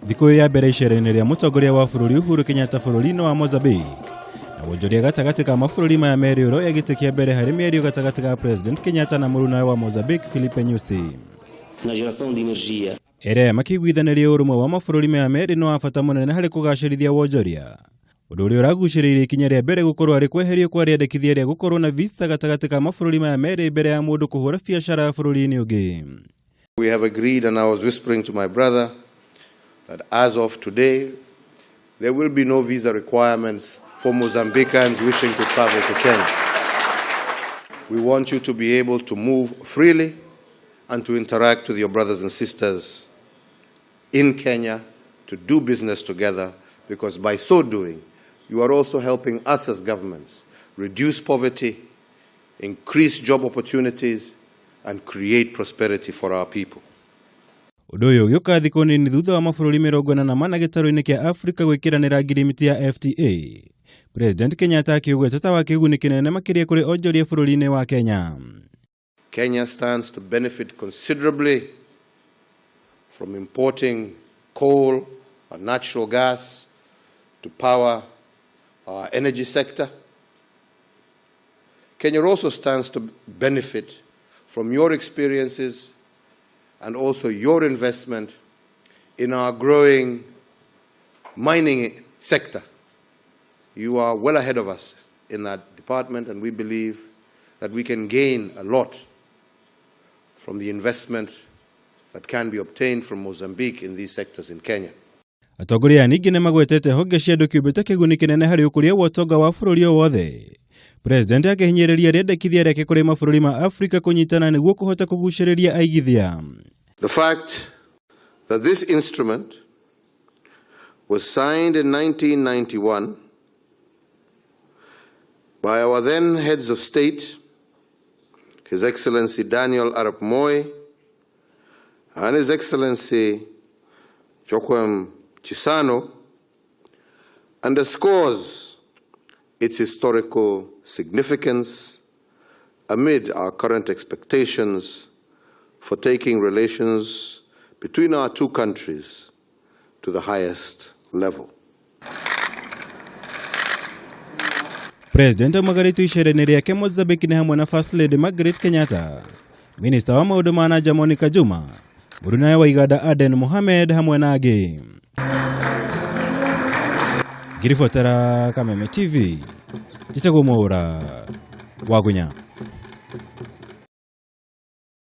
Thikũ ya mbere icera-inĩ rĩa mũtongoria wa bũrũri Uhuru Kenyatta bũrũri-inĩ wa Mozambique na Onjoria gatagatĩ ka mabũrũri maya merĩ ũrĩa gĩtĩ mbere harĩ mĩario gatagatĩ ka President Kenyatta na mũrũnawe wa Mozambique Nyusi. Na geração de energia. Ere makĩiguithanĩria ũrũmwe wa mabũrũri maya merĩ nĩ wa bata mũnene harĩ kũgacĩrithia Onjoria. Ũndũ ũrĩa ũragucĩrĩirie ikinya rĩa mbere gũkorwo arĩ kweherio kwa riendekithia rĩa gũkorwo na visa gatagatĩ ka mabũrũri maya merĩ mbere ya mũndũ kũhũra biacara bũrũri-inĩ ũngĩ. We have agreed, and I was whispering to my brother, that as of today, there will be no visa requirements for Mozambicans wishing to travel to Kenya. We want you to be able to move freely and to interact with your brothers and sisters in Kenya, to do business together, because by so doing, you are also helping us as governments reduce poverty, increase job opportunities, and create prosperity for our people. Ũndũ ũyũ ũgĩũka thikũ nini thutha wa mabũrũri 44 gĩtarũ-inĩ kĩa Afrika gwĩkĩranĩra ngirimiti ya FTA. President Kenyatta akiuga ta wa kĩguni kĩnene makĩria kũrĩ Onjoria bũrũri-inĩ wa Kenya. Kenya stands to benefit considerably from importing coal and natural gas to power our energy sector. Kenya also stands to benefit from your experiences and also your investment in our growing mining sector. You are well ahead of us in that department, and we believe that we can gain a lot from the investment that can be obtained from Mozambique in these sectors in Kenya. Atongoria ningi nĩ magwetete honge cia andũ kĩũmbĩte kĩguni kĩnene harĩ ũkũria wa ũtonga wa bũrũri o wothe. President akihinyĩrĩria riendekithia rĩake kũrĩ mabũrũri ma Afrika kũnyitana nĩguo kũhota kũgucĩrĩria aigithia. The fact that this instrument was signed in 1991 by our then heads of state, His Excellency Daniel Arap Moi and His Excellency Joaquim Chissano, underscores its historical significance amid our current expectations for taking relations between our two countries to the highest level. President Margaret icera-inĩ rĩake Mozambique nĩ hamwe na First Lady Margaret Kenyatta, Minister wa maũndũ ma nanja Monica Juma, mũrũnawe wa Iganda Aden Mohamed hamwe na angĩ. Ngiribotera Kameme TV, Njĩtagwo Mwaũra wa Gunya.